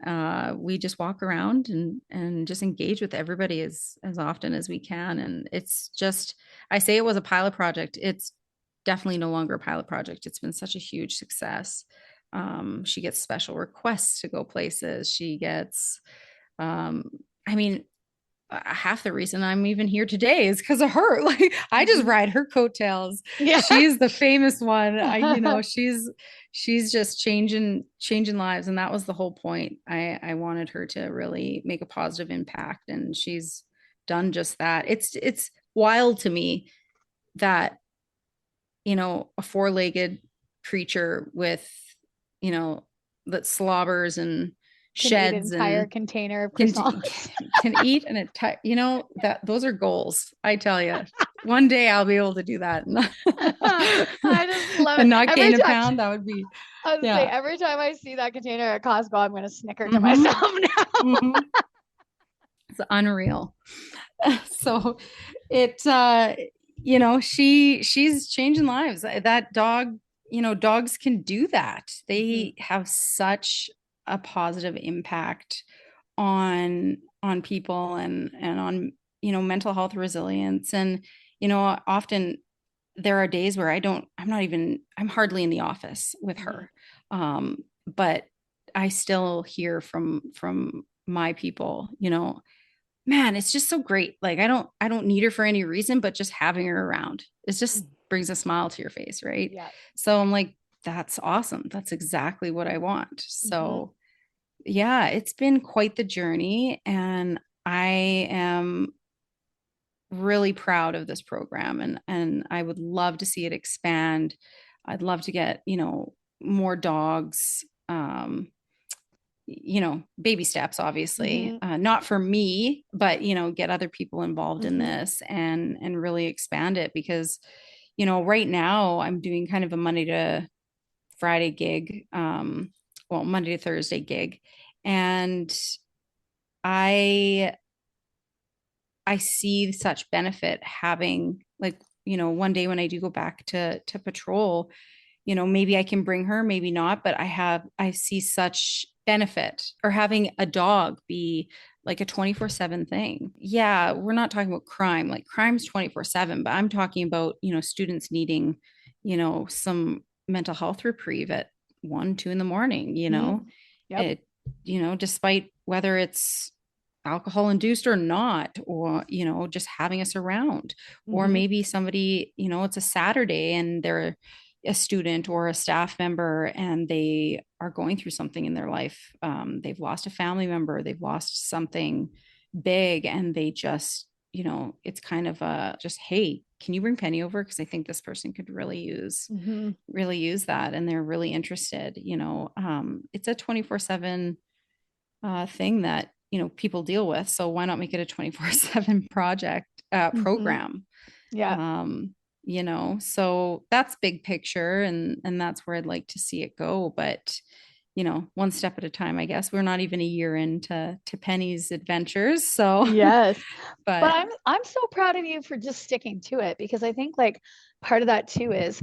we just walk around and just engage with everybody as often as we can. And it's just, I say it was a pilot project. It's definitely no longer a pilot project. It's been such a huge success. She gets special requests to go places. She gets, I mean, half the reason I'm even here today is because of her. Like I just ride her coattails. Yeah. She's the famous one. She's just changing lives. And that was the whole point. I wanted her to really make a positive impact. And she's done just that. It's wild to me that, a four-legged creature with, that slobbers and sheds an entire and container of can croissants. can eat and that those are goals. I tell you, one day I'll be able to do that. I just love it. And not gain a pound. That would be. I was say every time I see that container at Costco, I'm going to snicker to myself now. It's unreal. So it, she's changing lives. That dog, dogs can do that. They have such a positive impact on people and on, mental health resilience. And, often there are days where I'm hardly in the office with her. But I still hear from my people, man, it's just so great. Like I don't need her for any reason, but just having her around, it just brings a smile to your face. Right. Yeah. So I'm like, that's awesome. That's exactly what I want. So yeah, it's been quite the journey, and I am really proud of this program, and I would love to see it expand. I'd love to get, more dogs, baby steps, obviously, not for me, but, get other people involved in this and really expand it because, right now I'm doing kind of a Monday to Friday gig, Monday to Thursday gig. And I see such benefit having like, one day when I do go back to patrol, maybe I can bring her, maybe not, but I see such benefit, or having a dog be like a 24/7 thing. Yeah, we're not talking about crime. Like crime's 24/7, but I'm talking about, students needing, some mental health reprieve at 1, 2 in the morning, it, despite whether it's alcohol induced or not, or, just having us around, or maybe somebody, it's a Saturday and they're a student or a staff member and they are going through something in their life. They've lost a family member, they've lost something big, and they just, it's kind of just, hey, can you bring Penny over? Because I think this person could really use that. And they're really interested, it's a 24/7 thing that, people deal with. So why not make it a 24/7 project program? Yeah. So that's big picture, and that's where I'd like to see it go. But, one step at a time, I guess. We're not even a year into Penny's adventures. So yes. But I'm so proud of you for just sticking to it, because I think like part of that too is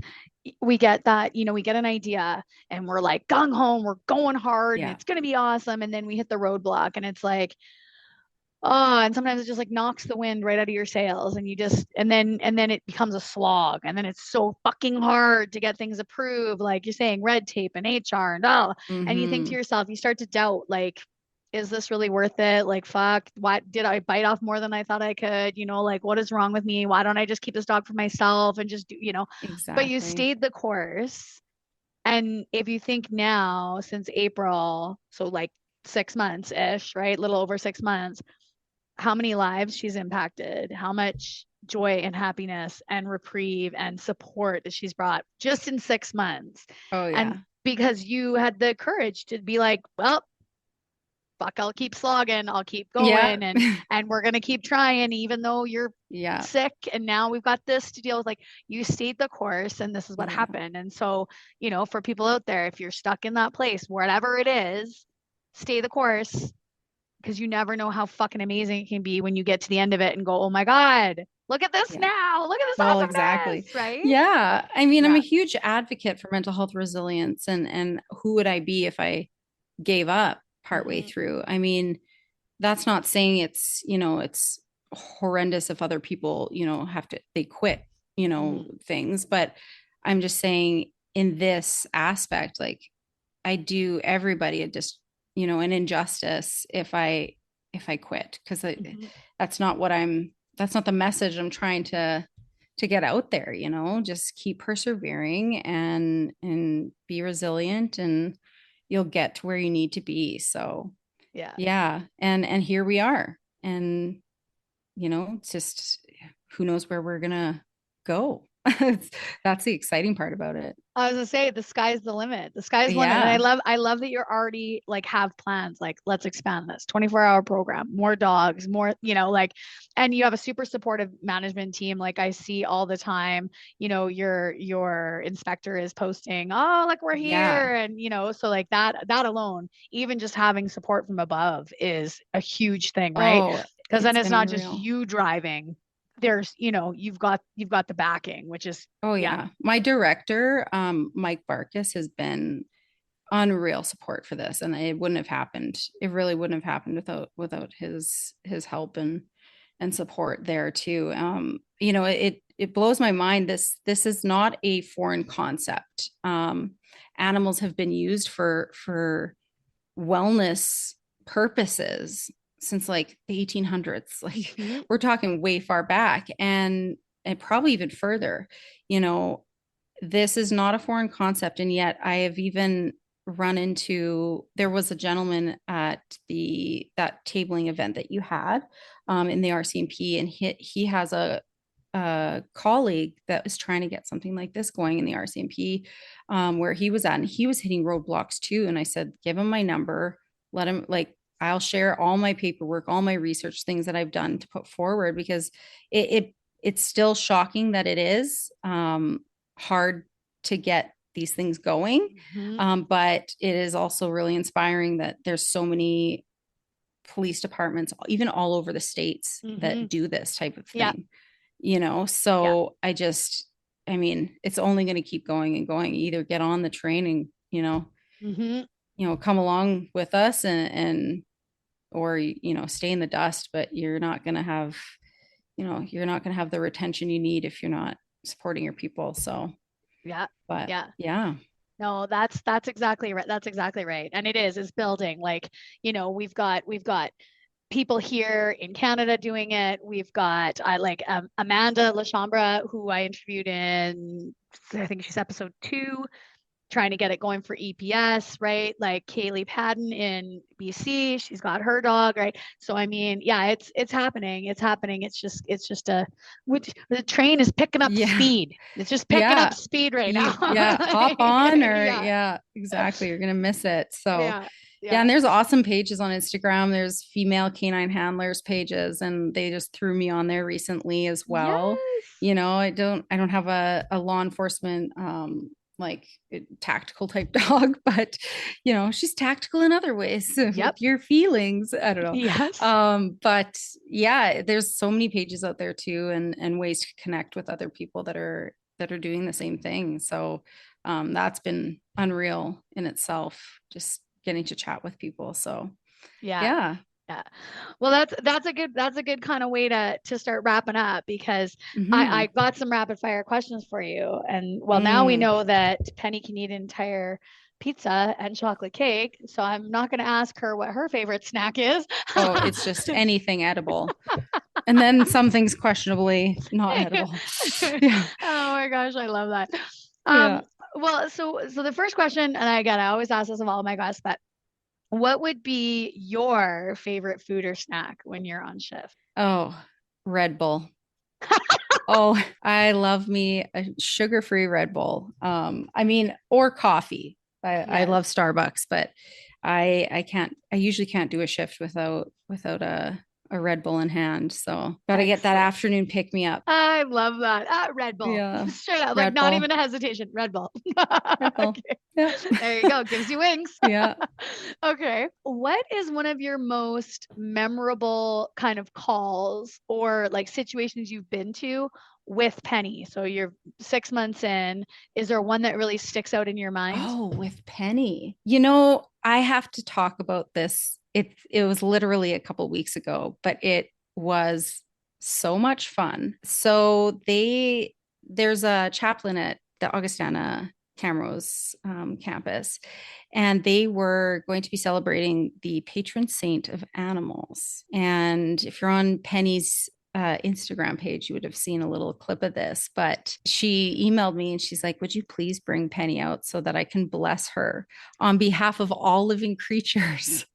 we get that, we get an idea and we're like gung ho, we're going hard and it's going to be awesome. And then we hit the roadblock and it's like, and sometimes it just like knocks the wind right out of your sails, and you just, and then it becomes a slog, and then it's so fucking hard to get things approved. Like you're saying, red tape and HR and and you think to yourself, you start to doubt, like, is this really worth it? Like, fuck, what did I bite off more than I thought I could? Like, what is wrong with me? Why don't I just keep this dog for myself and just do, exactly. But you stayed the course. And if you think now, since April, so like 6 months ish, right? Little over 6 months, how many lives she's impacted, how much joy and happiness and reprieve and support that she's brought just in 6 months. Oh yeah. And because you had the courage to be like, well, fuck, I'll keep slogging, I'll keep going, and we're gonna keep trying, even though you're sick, and now we've got this to deal with. Like, you stayed the course, and this is what happened. And so, you know, for people out there, if you're stuck in that place, whatever it is, stay the course, because you never know how fucking amazing it can be when you get to the end of it and go, oh my God, look at this now. Look at this. Well, exactly. Right. Yeah. I mean, I'm a huge advocate for mental health resilience, and who would I be if I gave up partway through? I mean, that's not saying it's, you know, it's horrendous if other people, you know, they quit, you know, things, but I'm just saying in this aspect, like, I do everybody you know, an injustice if I quit, because that's not the message I'm trying to get out there. You know, just keep persevering and be resilient, and you'll get to where you need to be. So yeah. And here we are. And, you know, it's just, who knows where we're gonna go. That's the exciting part about it. I was gonna say, the sky's the limit. The sky's the limit. And I love that you're already like have plans, like, let's expand this 24-hour program, more dogs, more, you know, like, and you have a super supportive management team. Like, I see all the time, you know, your inspector is posting, oh, like, we're here. And, you know, so like that alone, even just having support from above is a huge thing, right? Because then it's not just you driving. There's, you know, you've got the backing, which is my director, Mike Barkus, has been unreal support for this, and it really wouldn't have happened without his help and support there too. You know, it blows my mind. This is not a foreign concept. Animals have been used for wellness purposes since like the 1800s. Like, we're talking way far back, and probably even further. You know, this is not a foreign concept. And yet I have even run into, there was a gentleman at that tabling event that you had in the RCMP, and he has a colleague that was trying to get something like this going in the RCMP, where he was at, and he was hitting roadblocks too. And I said, give him my number, let him, like, I'll share all my paperwork, all my research, things that I've done to put forward, because it's still shocking that it is hard to get these things going. But it is also really inspiring that there's so many police departments, even all over the states, that do this type of thing, you know? So I mean, it's only going to keep going and going. Either get on the train and, you know, come along with us or, you know, stay in the dust, but you're not going to have the retention you need if you're not supporting your people. So no, that's exactly right. That's exactly right. And it's building. Like, you know, we've got people here in Canada doing it. We've got Amanda Lachambre, who I interviewed in, I think she's episode 2, trying to get it going for EPS, right? Like Kaylee Padden in BC, she's got her dog, right? So I mean, it's happening. It's happening. It's just the train is picking up speed. It's just picking up speed right now. Hop on or exactly. You're gonna miss it. So and there's awesome pages on Instagram. There's female canine handlers pages, and they just threw me on there recently as well. You know, I don't have a law enforcement like tactical type dog, but you know, she's tactical in other ways with your feelings. I don't know. But there's so many pages out there too, and ways to connect with other people that are doing the same thing. So that's been unreal in itself, just getting to chat with people. So well, that's a good kind of way to start wrapping up, because I got some rapid fire questions for you. And now we know that Penny can eat an entire pizza and chocolate cake, so I'm not going to ask her what her favorite snack is. It's just anything edible. And then some things questionably not edible. Oh my gosh, I love that. Well, so the first question, and I always ask this of all of my guests, but What would be your favorite food or snack when you're on shift? Oh, Red Bull. Oh, I love me a sugar-free Red Bull. I mean, or coffee. I love Yes. Starbucks, but I usually can't do a shift without a Red Bull in hand. So gotta get that Excellent. afternoon pick me up. I love that. Red Bull. Yeah. Straight up, like Red not Bull. even a hesitation. Red Bull. Red Bull. Okay. Yeah. There you go. Gives you wings. Yeah. Okay. What is one of your most memorable kind of calls or like situations you've been to with Penny? So you're 6 months in. Is there one that really sticks out in your mind? Oh, with Penny. I have to talk about this. It was literally a couple weeks ago, but it was so much fun. So there's a chaplain at the Augustana Camrose campus, and they were going to be celebrating the patron saint of animals. And if you're on Penny's Instagram page, you would have seen a little clip of this. But she emailed me and she's like, "Would you please bring Penny out so that I can bless her on behalf of all living creatures?"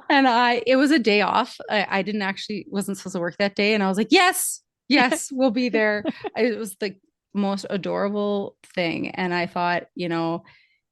And it was a day off. I didn't actually wasn't supposed to work that day, and I was like, "Yes, yes, we'll be there." It was the most adorable thing, and I thought,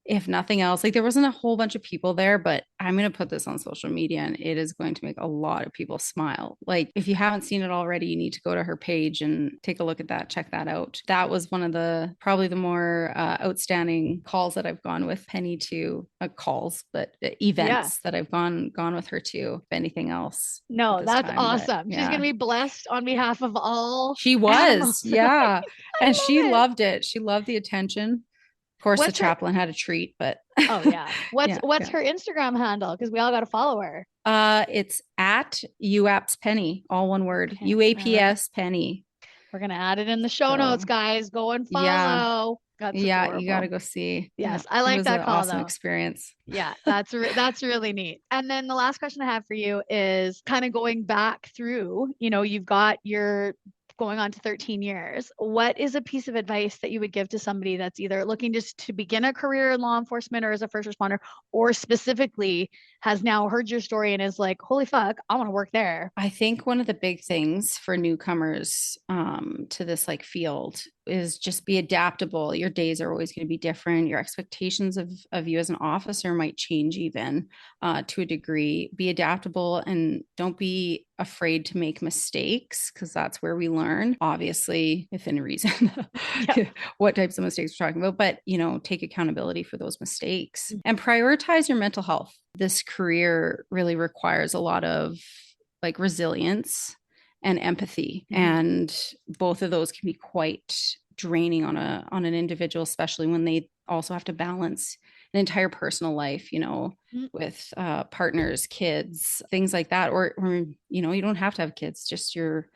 if nothing else, like there wasn't a whole bunch of people there, but I'm going to put this on social media and it is going to make a lot of people smile. Like if you haven't seen it already, you need to go to her page and take a look at that, check that out. That was one of probably the more outstanding calls that I've gone with Penny to, but events that I've gone with her to, if anything else. No, that's time, awesome. She's gonna be blessed on behalf of all she was, animals. yeah. And she it. loved it. She loved the attention. Of course, the chaplain had a treat, but oh yeah. What's her Instagram handle? Because we all got to follow her. It's at UAPS Penny, all one word. Okay. UAPS Penny. We're gonna add it in the show notes, guys. Go and follow. Yeah. That's adorable. You got to go see. Yes, I like that call. Awesome experience. Yeah, that's really neat. And then the last question I have for you is kind of going back through. You've got your going on to 13 years. What is a piece of advice that you would give to somebody that's either looking just to begin a career in law enforcement or as a first responder, or specifically has now heard your story and is like, holy fuck, I want to work there? I think one of the big things for newcomers to this field is just be adaptable. Your days are always going to be different. Your expectations of you as an officer might change even to a degree. Be adaptable and don't be afraid to make mistakes, because that's where we learn, obviously within reason what types of mistakes we're talking about, but take accountability for those mistakes and prioritize your mental health. This career really requires a lot of resilience and empathy, and both of those can be quite draining on an individual, especially when they also have to balance an entire personal life, with partners, kids, things like that, or you don't have to have kids, just your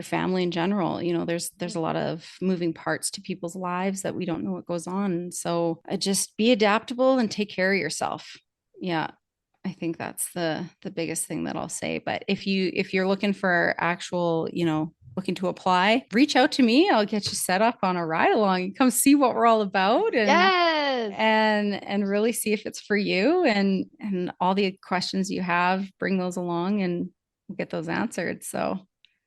family in general. There's a lot of moving parts to people's lives that we don't know what goes on. So just be adaptable and take care of yourself. Yeah. I think that's the biggest thing that I'll say. But if you're looking for actual, looking to apply, reach out to me. I'll get you set up on a ride along and come see what we're all about, and really see if it's for you, and all the questions you have, bring those along and we'll get those answered. So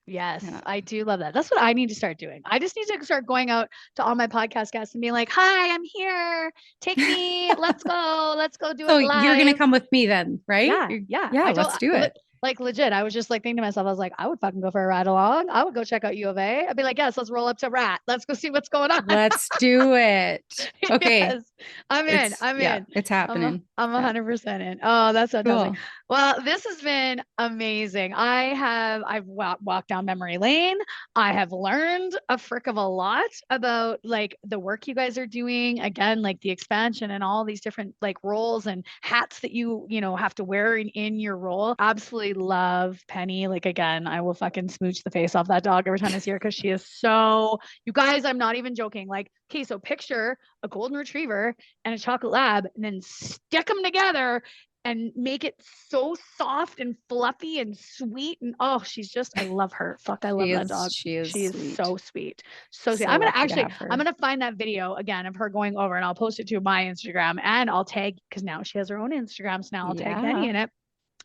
yes, I do love that. That's what I need to start doing. I just need to start going out to all my podcast guests and being like, hi, I'm here. Take me. Let's go do it live. So you're going to come with me then, right? Yeah. Let's do it. Like legit, I was just thinking to myself, I was like, I would fucking go for a ride along. I would go check out U of A. I'd be like, yes, let's roll up to RAT. Let's go see what's going on. Let's do it. Okay. Yes, I'm in. It's happening. I'm 100% in. Oh, that's fantastic. Cool. Well, this has been amazing. I've walked down memory lane. I have learned a frick of a lot about the work you guys are doing. Again, the expansion and all these different roles and hats that you have to wear in your role. Absolutely love Penny. Again, I will fucking smooch the face off that dog every time I see her, because she is so, you guys, I'm not even joking. Okay, so picture a golden retriever and a chocolate lab and then stick them together and make it so soft and fluffy and sweet. And oh, she's just, I love her. Fuck, I love that dog. She is sweet. So sweet. So sweet. So I'm gonna lucky to actually, have her. I'm gonna find that video again of her going over, and I'll post it to my Instagram, and I'll tag, because now she has her own Instagram, so now I'll tag Penny in it.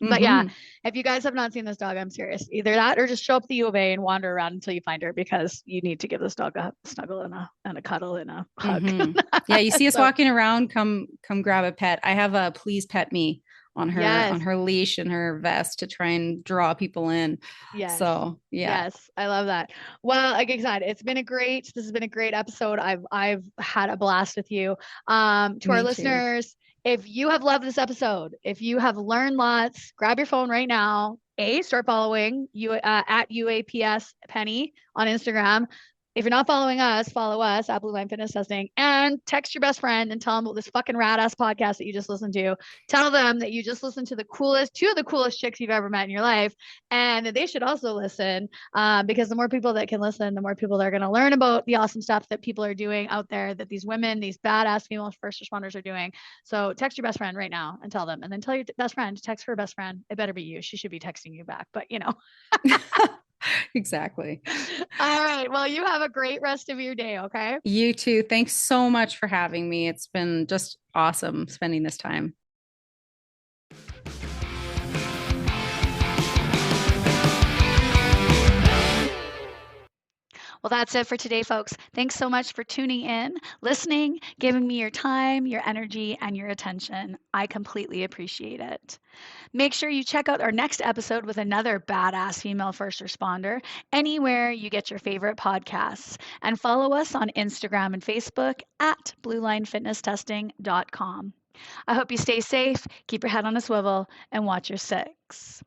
But yeah, if you guys have not seen this dog, I'm serious. Either that or just show up at the U of A and wander around until you find her, because you need to give this dog a snuggle and a cuddle and a hug. Yeah, you see us walking around, come grab a pet. I have a please pet me on her leash and her vest to try and draw people in. Yes. So yeah. Yes, I love that. Well, like I said, this has been a great episode. I've had a blast with you. To our listeners, if you have loved this episode, if you have learned lots, grab your phone right now. Start following you at UAPS Penny on Instagram. If you're not following us, follow us at Blue Line Fitness Testing, and text your best friend and tell them about this fucking rad ass podcast that you just listened to. Tell them that you just listened to two of the coolest chicks you've ever met in your life, and that they should also listen, because the more people that can listen, the more people that are going to learn about the awesome stuff that people are doing out there, that these women, these badass female first responders are doing. So text your best friend right now and tell them, and then tell your best friend to text her best friend. It better be you. She should be texting you back, but you know. Exactly. All right. Well, you have a great rest of your day. Okay. You too. Thanks so much for having me. It's been just awesome spending this time. Well, that's it for today, folks. Thanks so much for tuning in, listening, giving me your time, your energy, and your attention. I completely appreciate it. Make sure you check out our next episode with another badass female first responder anywhere you get your favorite podcasts. And follow us on Instagram and Facebook at bluelinefitnesstesting.com. I hope you stay safe, keep your head on a swivel, and watch your six.